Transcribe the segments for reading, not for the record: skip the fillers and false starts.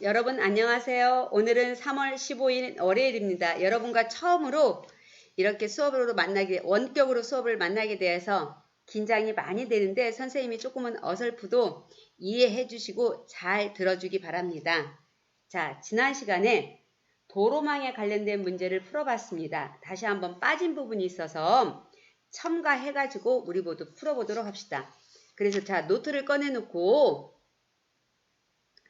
여러분 안녕하세요. 오늘은 3월 15일 월요일입니다. 여러분과 처음으로 이렇게 원격으로 수업을 만나게 되어서 긴장이 많이 되는데 선생님이 조금은 어설프도 이해해 주시고 잘 들어주기 바랍니다. 자, 지난 시간에 도로망에 관련된 문제를 풀어봤습니다. 다시 한번 빠진 부분이 있어서 첨가해가지고 우리 모두 풀어보도록 합시다. 그래서 자, 노트를 꺼내놓고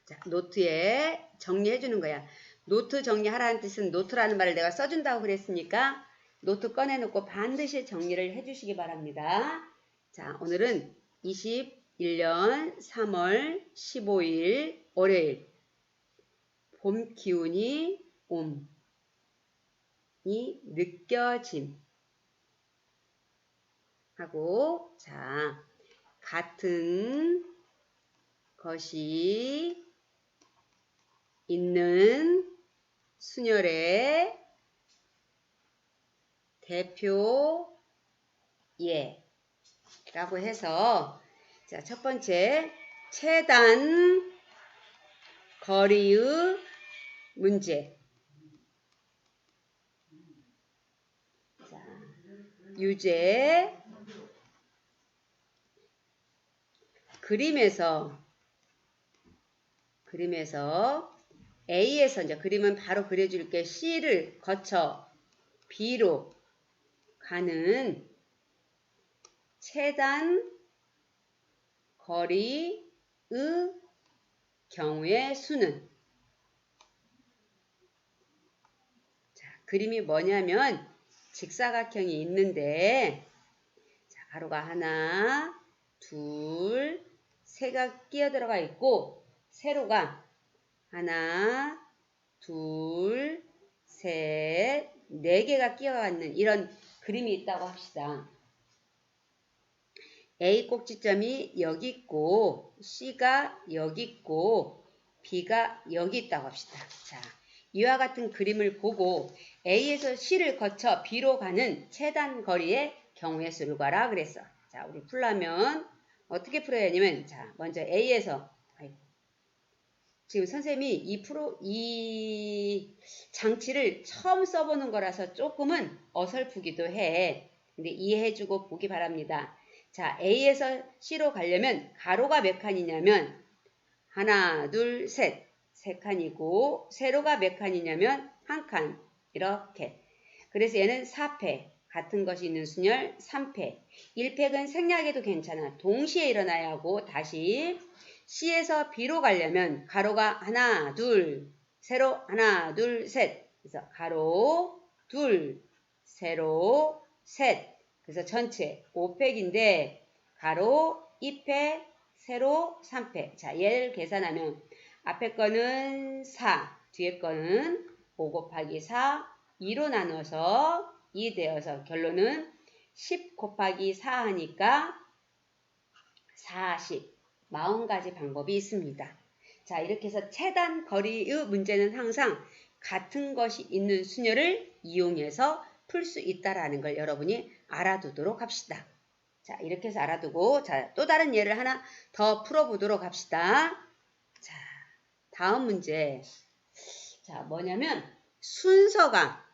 자, 노트에 정리해 주는 거야. 노트 정리하라는 뜻은 노트라는 말을 내가 써준다고 그랬으니까 노트 꺼내놓고 반드시 정리를 해 주시기 바랍니다. 자, 오늘은 21년 3월 15일 월요일 봄 기운이 옴이 느껴짐 하고 자, 같은 것이 있는 순열의 대표 예라고 해서 자, 첫 번째 최단 거리의 문제. 자, 유제 그림에서 A에서 이제 그림은 바로 그려줄게. C를 거쳐 B로 가는 최단 거리의 경우의 수는 자, 그림이 뭐냐면 직사각형이 있는데 자, 가로가 하나, 둘, 세가 끼어 들어가 있고 세로가 하나, 둘, 셋, 네 개가 끼어가 있는 이런 그림이 있다고 합시다. A 꼭지점이 여기 있고 C가 여기 있고 B가 여기 있다고 합시다. 자, 이와 같은 그림을 보고 A에서 C를 거쳐 B로 가는 최단 거리의 경우의 수를 구하라 그랬어. 자, 우리 풀려면 어떻게 풀어야 하냐면 자, 먼저 A에서 지금 선생님이 이 장치를 처음 써보는 거라서 조금은 어설프기도 해. 근데 이해해주고 보기 바랍니다. 자, A에서 C로 가려면 가로가 몇 칸이냐면 하나, 둘, 셋, 세 칸이고 세로가 몇 칸이냐면 한 칸. 이렇게. 그래서 얘는 4패. 같은 것이 있는 순열 3패. 1팩은 생략해도 괜찮아. 동시에 일어나야 하고 다시 C에서 B로 가려면 가로가 하나, 둘, 세로 하나, 둘, 셋. 그래서 가로, 둘, 세로, 셋. 그래서 전체 5팩인데 가로 2팩, 세로 3팩. 자, 얘를 계산하면 앞에 거는 4, 뒤에 거는 5 곱하기 4, 2로 나눠서 2 되어서 결론은 10 곱하기 4 하니까 40. 40가지 방법이 있습니다. 자, 이렇게 해서 최단 거리의 문제는 항상 같은 것이 있는 순열을 이용해서 풀 수 있다라는 걸 여러분이 알아두도록 합시다. 자, 이렇게 해서 알아두고 자, 또 다른 예를 하나 더 풀어보도록 합시다. 자, 다음 문제. 자, 뭐냐면 순서가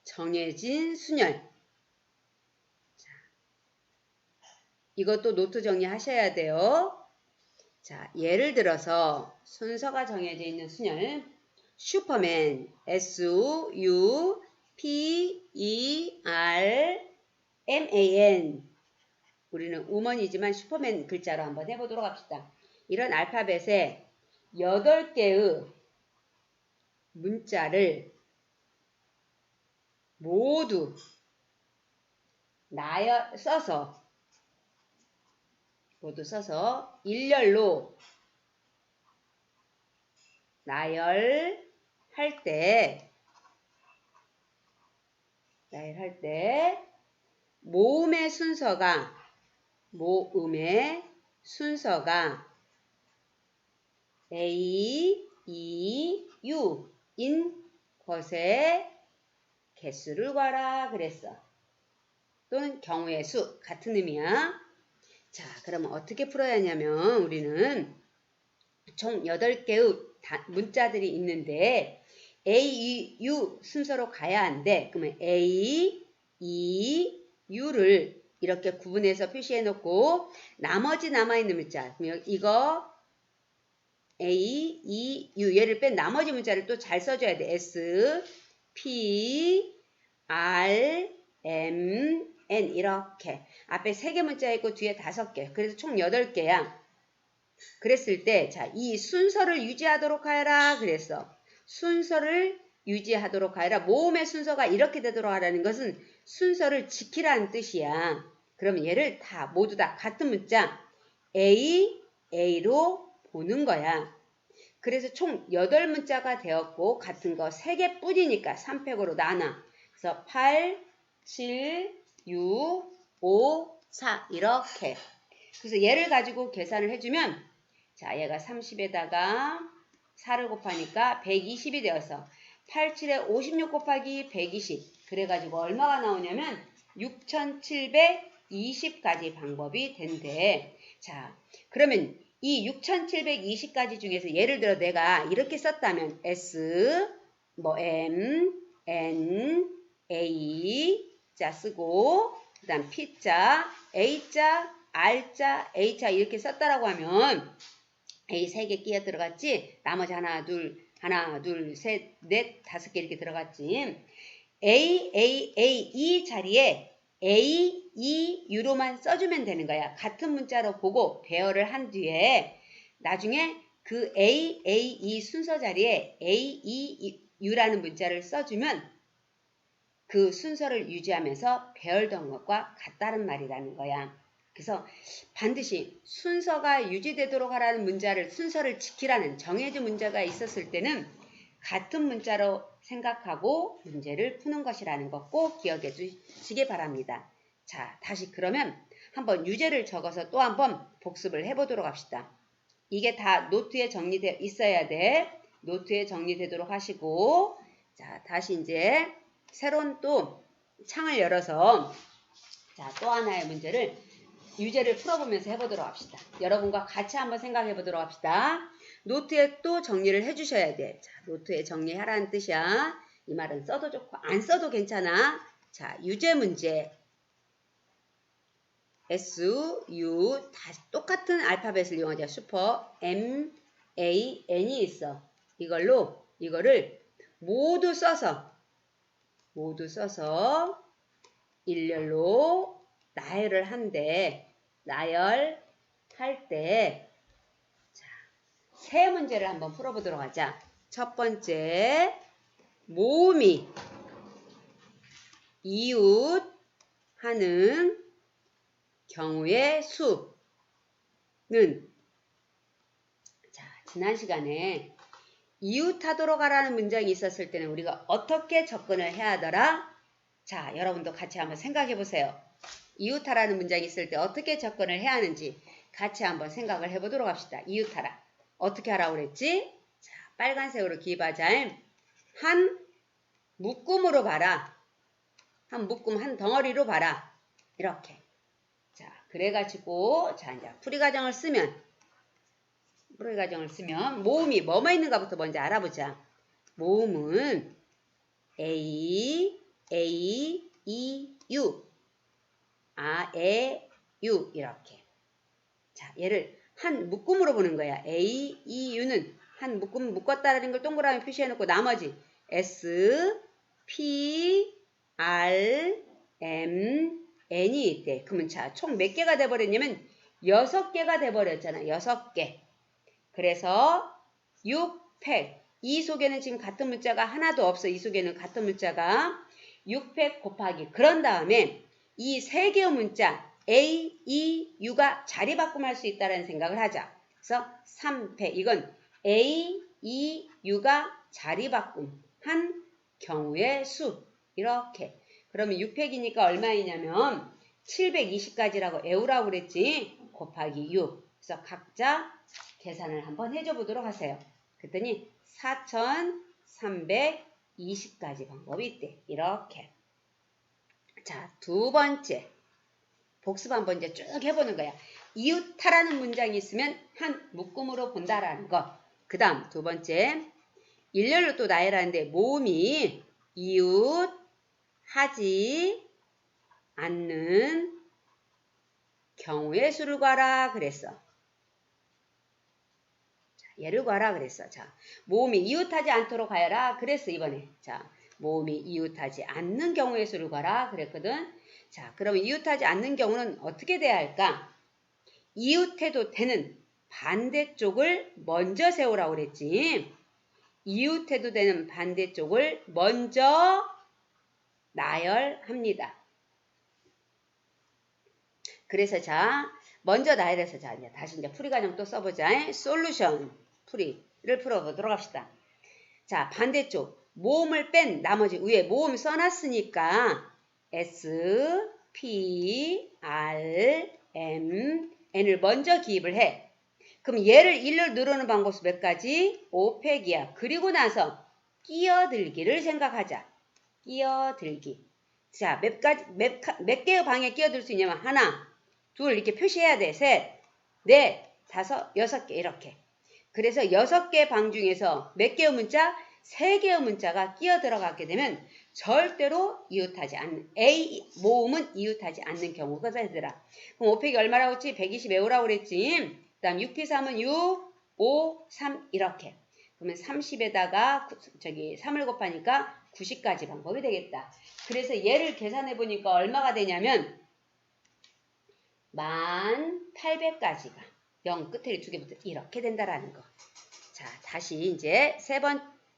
정해진 순열. 이것도 노트 정리하셔야 돼요. 자, 예를 들어서 순서가 정해져 있는 순열 슈퍼맨 SUPERMAN 우리는 우먼이지만 슈퍼맨 글자로 한번 해보도록 합시다. 이런 알파벳에 8개의 문자를 모두 써서 일렬로 나열할 때 모음의 순서가 A, E, U인 것의 개수를 구하라 그랬어. 또는 경우의 수 같은 의미야. 자, 그러면 어떻게 풀어야 하냐면 우리는 총 8개의 문자들이 있는데 A, U 순서로 가야 하는데 그러면 A, E, U를 이렇게 구분해서 표시해 놓고 나머지 남아있는 문자 이거 A, E, U 얘를 뺀 나머지 문자를 또 잘 써줘야 돼. S, P, R, M, N 이렇게 앞에 3개 문자 있고 뒤에 5개 그래서 총 8개야. 그랬을 때 자, 이 순서를 유지하도록 하여라 그랬어. 순서를 유지하도록 하여라. 모음의 순서가 이렇게 되도록 하라는 것은 순서를 지키라는 뜻이야. 그러면 얘를 다 모두 다 같은 문자 A, A로 보는 거야. 그래서 총 8문자가 되었고 같은 거 3개 뿐이니까 3팩으로 나눠. 그래서 8, 7, 6, 5, 4 이렇게. 그래서 얘를 가지고 계산을 해주면 자 얘가 30에다가 4를 곱하니까 120이 되어서 8, 7에 56 곱하기 120 그래가지고 얼마가 나오냐면 6720까지 방법이 된대. 자 그러면 이 6720가지 중에서 예를 들어 내가 이렇게 썼다면 S, M, N, A 자 쓰고 그 다음 P자, A자, R자, A자 이렇게 썼다라고 하면 A 3개 끼어 들어갔지? 나머지 하나, 둘, 셋, 넷, 5개 이렇게 들어갔지? A, 이 자리에 A, E, U로만 써주면 되는 거야. 같은 문자로 보고 배열을 한 뒤에 나중에 그 A, E 순서 자리에 A, E, U라는 문자를 써주면 그 순서를 유지하면서 배열된 것과 같다는 말이라는 거야. 그래서 반드시 순서가 유지되도록 하라는 문자를 순서를 지키라는 정해진 문자가 있었을 때는 같은 문자로 생각하고 문제를 푸는 것이라는 거 꼭 기억해 주시기 바랍니다. 자, 다시 그러면 한번 유제를 적어서 또 한번 복습을 해보도록 합시다. 이게 다 노트에 정리되어 있어야 돼. 노트에 정리되도록 하시고 자, 다시 이제 새로운 또 창을 열어서 자, 또 하나의 문제를 유제를 풀어보면서 해보도록 합시다. 여러분과 같이 한번 생각해 보도록 합시다. 노트에 또 정리를 해주셔야 돼. 자, 노트에 정리하라는 뜻이야. 이 말은 써도 좋고 안 써도 괜찮아. 자, 유제 문제. S, U 다 똑같은 알파벳을 이용하자. 슈퍼 M, A, N이 있어. 이거를 모두 써서 일렬로 나열을 한대. 나열할 때 세 문제를 한번 풀어보도록 하자. 첫 번째, 모음이 이웃 하는 경우의 수는 자, 지난 시간에 이웃하도록 하라는 문장이 있었을 때는 우리가 어떻게 접근을 해야 하더라? 자, 여러분도 같이 한번 생각해 보세요. 이웃하라는 문장이 있을 때 어떻게 접근을 해야 하는지 같이 한번 생각을 해보도록 합시다. 이웃하라. 어떻게 하라고 그랬지? 자, 빨간색으로 기입하자. 한 묶음으로 봐라. 한 묶음, 한 덩어리로 봐라. 이렇게. 자, 그래가지고, 자, 이제 풀이 과정을 쓰면, 모음이 뭐뭐 있는가부터 먼저 알아보자. 모음은 A, E, U. U. 이렇게. 자, 얘를 한 묶음으로 보는 거야. A, E, U는 한 묶음 묶었다라는 걸 동그라미 표시해놓고 나머지 S, P, R, M, N이 있대. 그러면 자, 총 몇 개가 돼버렸냐면 6개가 돼버렸잖아. 6개. 그래서 6팩. 이 속에는 지금 같은 문자가 하나도 없어. 이 속에는 같은 문자가 6팩 곱하기. 그런 다음에 이 3개의 문자 A, E, U가 자리 바꿈할 수 있다는 생각을 하자. 그래서 3팩. 이건 A, E, U가 자리 바꿈한 경우의 수. 이렇게. 그러면 6팩이니까 얼마이냐면 720가지라고 외우라고 그랬지. 곱하기 6. 그래서 각자 계산을 한번 해줘 보도록 하세요. 그랬더니 4320가지 방법이 있대. 이렇게. 자, 두 번째. 복습 한번 이제 쭉 해보는 거야. 이웃하라는 문장이 있으면 한 묶음으로 본다라는 것. 그 다음 두 번째, 일렬로 또 나열하는데 모음이 이웃하지 않는 경우의 수를 구하라 그랬어. 자, 얘를 구하라 그랬어. 자, 모음이 이웃하지 않도록 하여라 그랬어 이번에. 자, 모음이 이웃하지 않는 경우의 수를 구하라 그랬거든. 자, 그러면 이웃하지 않는 경우는 어떻게 돼야 할까? 이웃해도 되는 반대쪽을 먼저 세우라고 그랬지. 이웃해도 되는 반대쪽을 먼저 나열합니다. 그래서 자, 먼저 나열해서 자, 이제 다시 이제 풀이 과정 또 써보자. 솔루션 풀이를 풀어보도록 합시다. 자, 반대쪽 모음을 뺀 나머지 위에 모음 써놨으니까 S, P, R, M, N을 먼저 기입을 해. 그럼 얘를 일로 누르는 방법 몇 가지? 5팩이야. 그리고 나서 끼어들기를 생각하자. 끼어들기. 자, 몇 개의 방에 끼어들 수 있냐면 하나, 둘 이렇게 표시해야 돼. 셋, 넷, 다섯, 6개 이렇게. 그래서 6개 방 중에서 몇 개의 문자? 3개의 문자가 끼어 들어가게 되면 절대로 이웃하지 않는 A 모음은 이웃하지 않는 경우가 되더라. 그럼 5팩이 얼마라고 했지? 120 외우라고 그랬지. 그 다음 6P3은 6, 5, 3 이렇게. 그러면 30에다가 3을 곱하니까 90까지 방법이 되겠다. 그래서 얘를 계산해 보니까 얼마가 되냐면 1800까지가 0 끝에 2개부터 이렇게 된다라는 거. 자, 다시 이제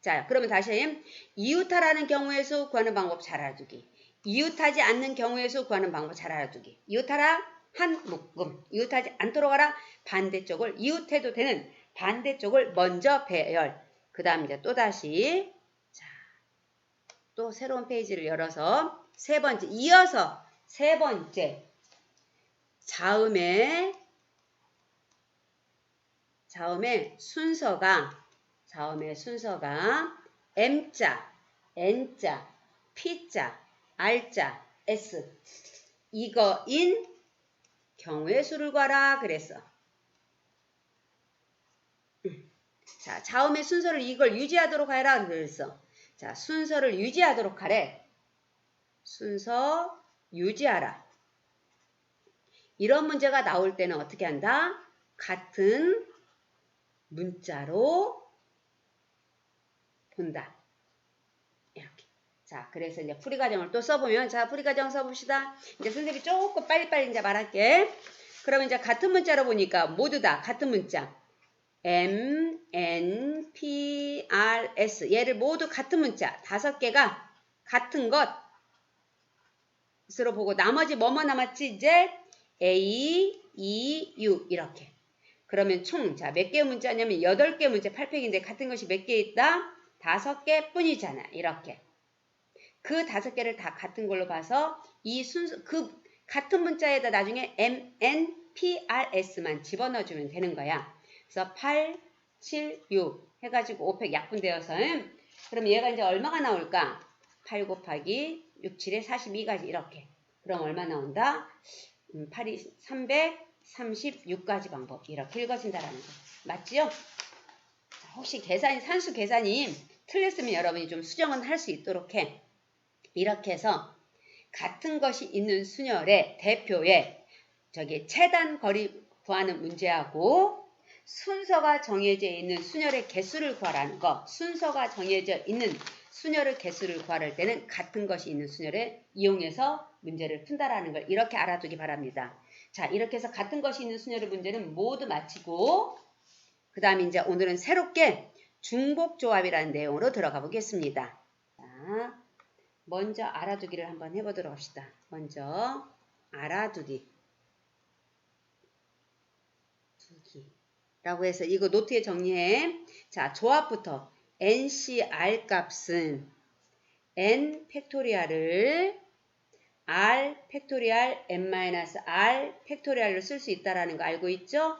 자, 그러면 다시 이웃하라는 경우의 수 구하는 방법 잘 알아두기. 이웃하지 않는 경우의 수 구하는 방법 잘 알아두기. 이웃하라 한 묶음. 이웃하지 않도록 하라 반대쪽을 이웃해도 되는 반대쪽을 먼저 배열. 그 다음 이제 또 다시 자, 또 새로운 페이지를 열어서 이어서 세 번째 자음의 순서가 M자, N자, P자, R자, S 이거인 경우의 수를 구하라 그랬어. 자, 자음의 순서를 이걸 유지하도록 하라 그랬어. 자, 순서를 유지하도록 하래. 순서 유지하라. 이런 문제가 나올 때는 어떻게 한다? 같은 문자로 본다. 이렇게. 자, 그래서 이제 풀이 과정을 또 써보면, 자, 풀이 과정 써봅시다. 이제 선생님이 조금 빨리빨리 이제 말할게. 그러면 이제 같은 문자로 보니까 모두 다 같은 문자. M, N, P, R, S. 얘를 모두 같은 문자. 5개가 같은 것으로 보고 나머지 뭐뭐 남았지? 이제 A, E, U 이렇게. 그러면 총, 자, 몇 개의 문자냐면 8개의 문자 8팩인데 같은 것이 몇 개 있다? 5개 뿐이잖아. 이렇게. 그 5개를 다 같은 걸로 봐서 이 순서, 그 같은 문자에다 나중에 M, N, P, R, S만 집어넣어주면 되는 거야. 그래서 8, 7, 6 해가지고 5팩 약분되어서 그럼 얘가 이제 얼마가 나올까? 8 곱하기 6, 7에 42까지 이렇게. 그럼 얼마 나온다? 8이 336가지 방법 이렇게 읽어진다라는 거. 맞지요? 자, 혹시 산수 계산이 틀렸으면 여러분이 좀 수정은 할 수 있도록 해. 이렇게 해서 같은 것이 있는 순열의 대표에 최단 거리 구하는 문제하고 순서가 정해져 있는 순열의 개수를 구하라는 거. 순서가 정해져 있는 순열의 개수를 구할 때는 같은 것이 있는 순열에 이용해서 문제를 푼다라는 걸 이렇게 알아두기 바랍니다. 자, 이렇게 해서 같은 것이 있는 순열의 문제는 모두 마치고 그 다음에 이제 오늘은 새롭게 중복조합이라는 내용으로 들어가 보겠습니다. 자, 먼저 알아두기를 한번 해보도록 합시다. 먼저 알아두기. 라고 해서 이거 노트에 정리해. 자, 조합부터 NCR 값은 N 팩토리얼을 R 팩토리얼 N-R 팩토리얼로 쓸 수 있다라는 거 알고 있죠?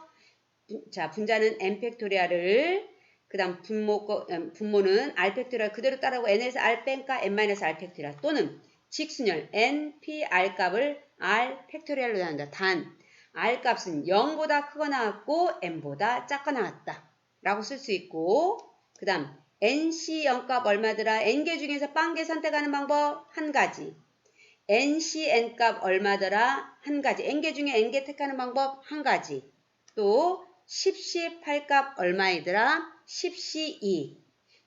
자, 분자는 N 팩토리얼을 그 다음 분모는 R 팩토리얼 그대로 따라오고 N에서 R 뺀까 N-R 팩토리얼 또는 직순열 N, P, R 값을 R 팩토리얼로 나눈다. 단 R 값은 0보다 크거나 같고 n보다 작거나 같다 라고 쓸 수 있고, 그 다음 nc 0값 얼마더라? n개 중에서 빵개 선택하는 방법 한 가지, nc n값 얼마더라? 한 가지, n개 중에 n개 택하는 방법 한 가지, 또 10c 8값 얼마이더라? 10c 2,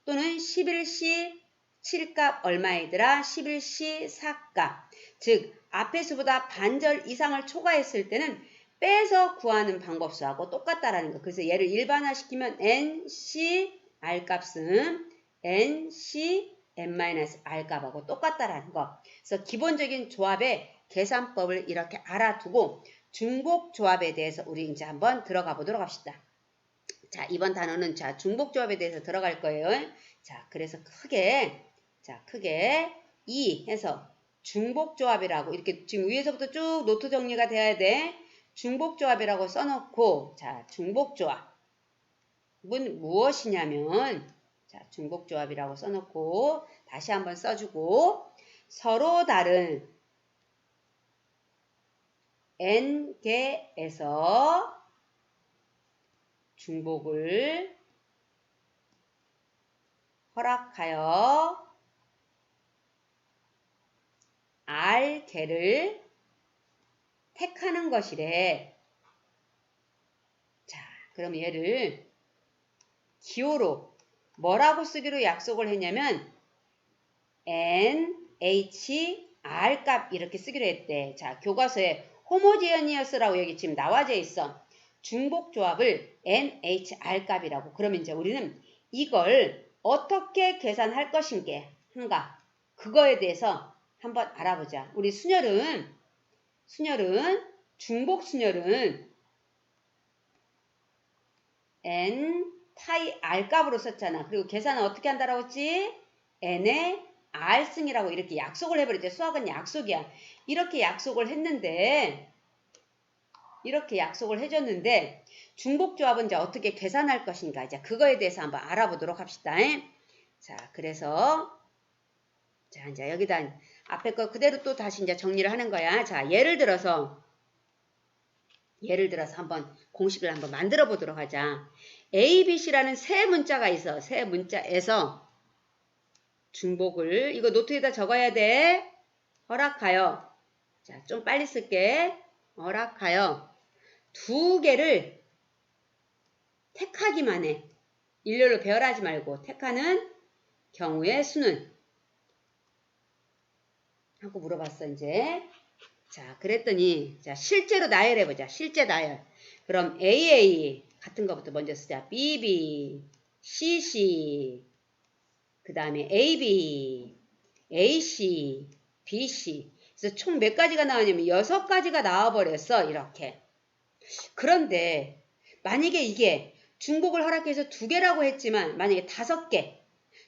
또는 11c 7값 얼마이더라? 11c 4값. 즉 앞의 수보다 반절 이상을 초과했을 때는 빼서 구하는 방법수하고 똑같다라는 거. 그래서 얘를 일반화시키면 nc r 값은 nc n-r 값하고 똑같다라는 거. 그래서 기본적인 조합의 계산법을 이렇게 알아두고 중복 조합에 대해서 우리 이제 한번 들어가 보도록 합시다. 자, 이번 단어는 자, 중복 조합에 대해서 들어갈 거예요. 자, 그래서 크게 해서 중복 조합이라고 이렇게 지금 위에서부터 쭉 노트 정리가 돼야 돼. 중복 조합이라고 써놓고, 자, 중복 조합은 무엇이냐면, 자, 중복 조합이라고 써놓고 다시 한번 써주고, 서로 다른 n개에서 중복을 허락하여 R개를 택하는 것이래. 자, 그럼 얘를 기호로 뭐라고 쓰기로 약속을 했냐면 N, H, R 값 이렇게 쓰기로 했대. 자, 교과서에 호모지니어스라고 여기 지금 나와져 있어. 중복 조합을 N, H, R 값이라고. 그러면 이제 우리는 이걸 어떻게 계산할 것인가 그거에 대해서 한번 알아보자. 우리 순열은 중복 순열은 N 파이 R 값으로 썼잖아. 그리고 계산은 어떻게 한다라고 했지? N의 R승이라고 이렇게 약속을 해버렸지. 수학은 약속이야. 이렇게 약속을 해줬는데 중복조합은 이제 어떻게 계산할 것인가, 이제 그거에 대해서 한번 알아보도록 합시다. 자, 그래서 자, 이제 여기다 앞에 거 그대로 또 다시 이제 정리를 하는 거야. 자, 예를 들어서 한번 공식을 한번 만들어 보도록 하자. A, B, C라는 세 문자가 있어. 세 문자에서 중복을, 이거 노트에다 적어야 돼. 허락하여, 자, 좀 빨리 쓸게. 허락하여 두 개를 택하기만 해. 일렬로 배열하지 말고 택하는 경우의 수는 하고 물어봤어. 이제 자, 그랬더니 자, 실제로 나열해보자. 실제 나열. 그럼 AA 같은 것부터 먼저 쓰자. BB, CC, 그 다음에 AB, AC, BC. 그래서 총 몇 가지가 나오냐면 6가지가 나와버렸어. 이렇게. 그런데 만약에 이게 중복을 허락해서 2개라고 했지만 만약에 5개,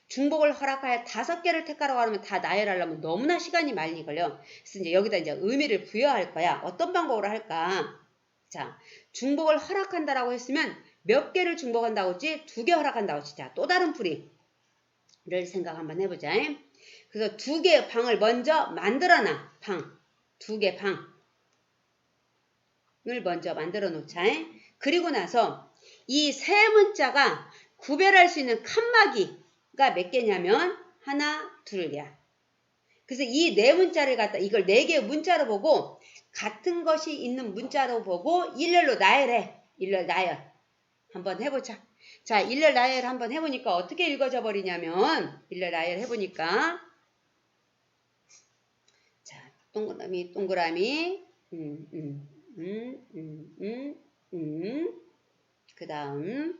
중복을 허락하여 5개를 택하라고 하면 다 나열하려면 너무나 시간이 많이 걸려. 그래서 이제 여기다 이제 의미를 부여할 거야. 어떤 방법으로 할까? 자, 중복을 허락한다라고 했으면 몇 개를 중복한다고 했지? 2개 허락한다고 했지. 자, 또 다른 풀이를 생각 한번 해보자. 그래서 2개의 방을 먼저 만들어놔. 2개 방을 먼저 만들어 놓자. 그리고 나서 이 세 문자가 구별할 수 있는 칸막이가 몇 개냐면 하나, 둘이야. 그래서 이 네 문자를 갖다 이걸 4개의 문자로 보고 같은 것이 있는 문자로 보고 일렬로 나열해. 일렬 나열 한번 해보자. 자, 일렬 나열 한번 해보니까 어떻게 읽어져 버리냐면 일렬 나열 해보니까 자, 동그라미 그 다음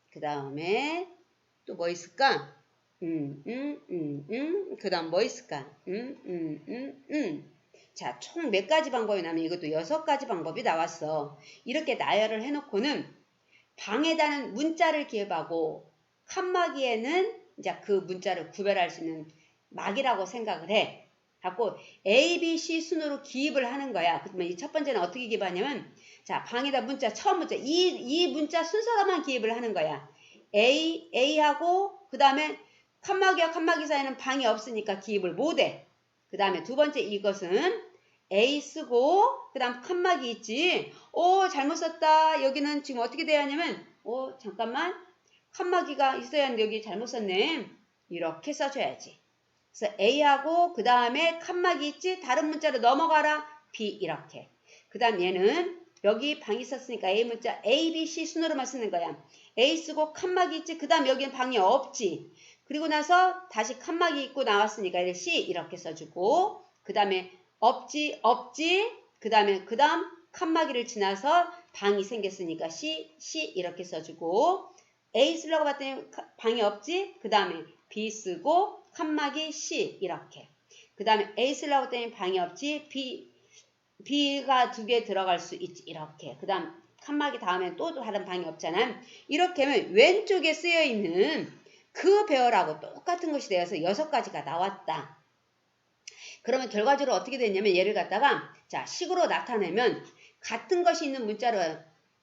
그 다음에 또 뭐 있을까? 그 다음 뭐 있을까? 자, 총 몇 가지 방법이 나면 이것도 6가지 방법이 나왔어. 이렇게 나열을 해놓고는 방에다는 문자를 기입하고 칸막이에는 이제 그 문자를 구별할 수 있는 막이라고 생각을 해. 갖고 A, B, C 순으로 기입을 하는 거야. 그러면 이 첫 번째는 어떻게 기입하냐면 자, 방에다 문자, 처음 문자, 이 문자 순서로만 기입을 하는 거야. A하고 그 다음에 칸막이와 칸막이 사이에는 방이 없으니까 기입을 못해. 그 다음에 두 번째 이것은 A 쓰고 그 다음 칸막이 있지. 오 잘못 썼다. 여기는 지금 어떻게 돼야 하냐면 잠깐만 칸막이가 있어야 하는데 여기 잘못 썼네. 이렇게 써줘야지. 그래서 A하고 그 다음에 칸막이 있지. 다른 문자로 넘어가라. B 이렇게. 그 다음 얘는 여기 방이 있었으니까 A 문자 A, B, C 순으로만 쓰는 거야. A 쓰고 칸막이 있지. 그 다음 여기는 방이 없지. 그리고 나서 다시 칸막이 있고 나왔으니까 C 이렇게 써주고 그 다음에 없지 그 다음 칸막이를 지나서 방이 생겼으니까 C 이렇게 써주고 A 쓰려고 봤더니 방이 없지 그 다음에 B 쓰고 칸막이 C 이렇게 그 다음에 A 쓰려고 했더니 방이 없지 B가 두 개 들어갈 수 있지 이렇게 그 다음 칸막이 다음에 또 다른 방이 없잖아. 이렇게 하면 왼쪽에 쓰여있는 그 배열하고 똑같은 것이 되어서 6가지가 나왔다. 그러면 결과적으로 어떻게 됐냐면 얘를 갖다가 자 식으로 나타내면 같은 것이 있는 문자로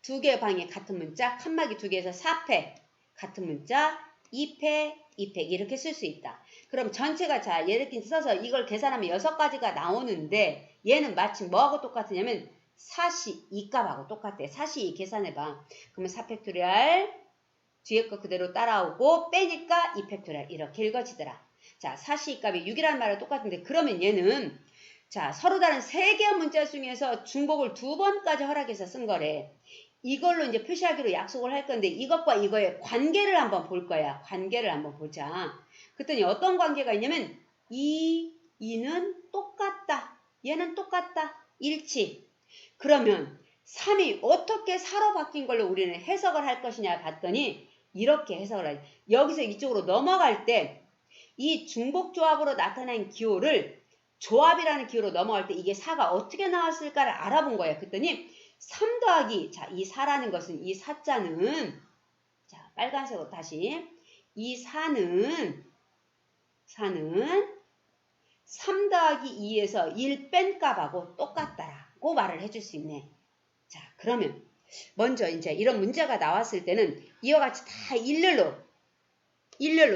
두 개의 방에 같은 문자 칸막이 두 개에서 4패 같은 문자 2패 이렇게 쓸 수 있다. 그럼 전체가 자 얘를 써서 이걸 계산하면 6가지가 나오는데 얘는 마침 뭐하고 똑같으냐면 4C2 값하고 똑같대. 4C2 계산해봐. 그러면 4팩토리얼 뒤에 거 그대로 따라오고 빼니까 2팩토리얼 이렇게 읽어지더라. 자 4C2 값이 6이라는 말은 똑같은데 그러면 얘는 자 서로 다른 3개의 문자 중에서 중복을 2번까지 허락해서 쓴 거래. 이걸로 이제 표시하기로 약속을 할 건데 이것과 이거의 관계를 한번 볼 거야. 관계를 한번 보자. 그랬더니 어떤 관계가 있냐면 2는 똑같다. 얘는 똑같다. 일치. 그러면 3이 어떻게 4로 바뀐 걸로 우리는 해석을 할 것이냐 봤더니 이렇게 해석을 하지. 여기서 이쪽으로 넘어갈 때 이 중복조합으로 나타난 기호를 조합이라는 기호로 넘어갈 때 이게 4가 어떻게 나왔을까를 알아본 거예요. 그랬더니 3 더하기 자, 이 4라는 것은 이 4자는 자, 빨간색으로 다시 이 4는 3 더하기 2에서 1 뺀 값하고 똑같다라고 말을 해줄 수 있네. 자, 그러면 먼저 이제 이런 문제가 나왔을 때는 이와 같이 다 일렬로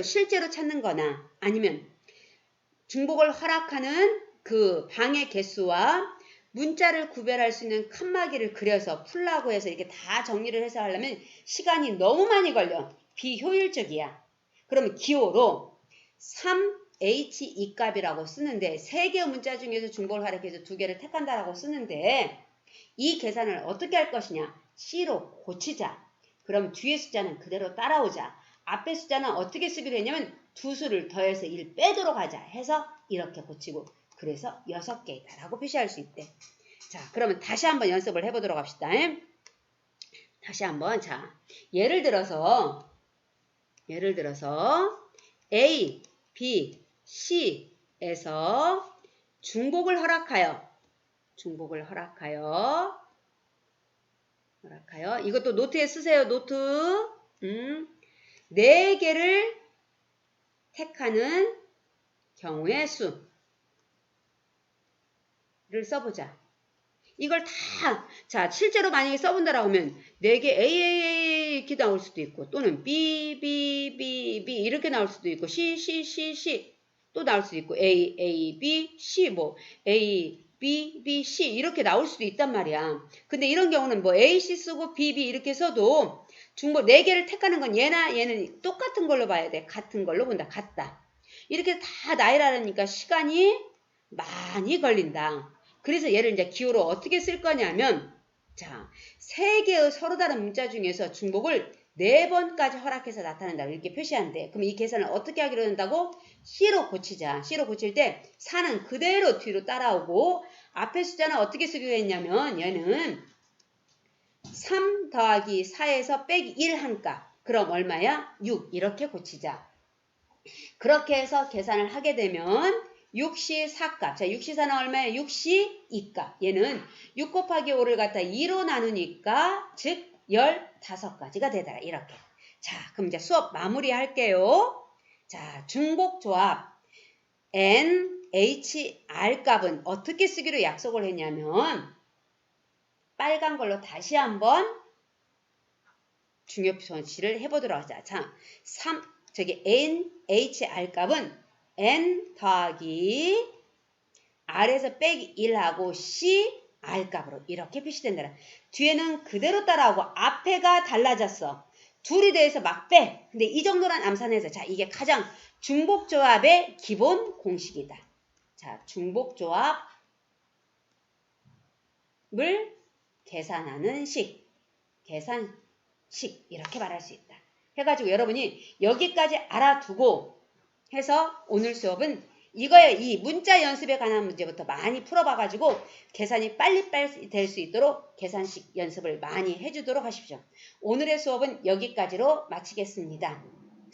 실제로 찾는 거나 아니면 중복을 허락하는 그 방의 개수와 문자를 구별할 수 있는 칸막이를 그려서 풀라고 해서 이렇게 다 정리를 해서 하려면 시간이 너무 많이 걸려. 비효율적이야. 그러면 기호로 3H2 값이라고 쓰는데 3개의 문자 중에서 중복을 허락해서 2개를 택한다라고 쓰는데 이 계산을 어떻게 할 것이냐. C로 고치자. 그럼 뒤에 숫자는 그대로 따라오자. 앞에 숫자는 어떻게 쓰기로 했냐면 두 수를 더해서 1 빼도록 하자 해서 이렇게 고치고 그래서 6개이다 라고 표시할 수 있대. 자, 그러면 다시 한번 연습을 해보도록 합시다. 다시 한번 자 예를 들어서 A, B, C에서 중복을 허락하여 이것도 노트에 쓰세요. 노트 4개를 택하는 경우의 수를 써보자. 이걸 다, 자, 실제로 만약에 써본다라고 하면 4개 A 이렇게 나올 수도 있고 또는 B 이렇게 나올 수도 있고 C 또 나올 수도 있고 A, B, C 뭐 A, B, C 이렇게 나올 수도 있단 말이야. 근데 이런 경우는 뭐 A, C 쓰고 B 이렇게 써도 중복 4개를 택하는 건 얘나 얘는 똑같은 걸로 봐야 돼. 같은 걸로 본다. 같다. 이렇게 다 나열하려니까 시간이 많이 걸린다. 그래서 얘를 이제 기호로 어떻게 쓸 거냐면 자, 3개의 서로 다른 문자 중에서 중복을 4번까지 허락해서 나타낸다. 이렇게 표시한대. 그럼 이 계산을 어떻게 하기로 한다고? C로 고치자. C로 고칠 때 4는 그대로 뒤로 따라오고 앞에 숫자는 어떻게 쓰기로 했냐면 얘는 3 더하기 4에서 빼기 1 한 값. 그럼 얼마야? 6. 이렇게 고치자. 그렇게 해서 계산을 하게 되면 6시 4값. 자, 6시 4는 얼마야? 6시 2값. 얘는 6 곱하기 5를 갖다 2로 나누니까 즉 15가지가 되더라. 이렇게. 자, 그럼 이제 수업 마무리 할게요. 자, 중복조합 NHR 값은 어떻게 쓰기로 약속을 했냐면 빨간 걸로 다시 한번 중요 표시를 해보도록 하자. 자, NHR 값은 N 더하기 R에서 빼기 1하고 C R값으로 이렇게 표시된다. 뒤에는 그대로 따라오고 앞에가 달라졌어. 둘이 더해서 막 빼. 근데 이 정도란 암산해서 자 이게 가장 중복조합의 기본 공식이다. 자 중복조합을 계산하는 식. 계산식 이렇게 말할 수 있다. 해가지고 여러분이 여기까지 알아두고 해서 오늘 수업은 이거예요. 이 문자 연습에 관한 문제부터 많이 풀어봐가지고 계산이 빨리 될 수 있도록 계산식 연습을 많이 해주도록 하십시오. 오늘의 수업은 여기까지로 마치겠습니다.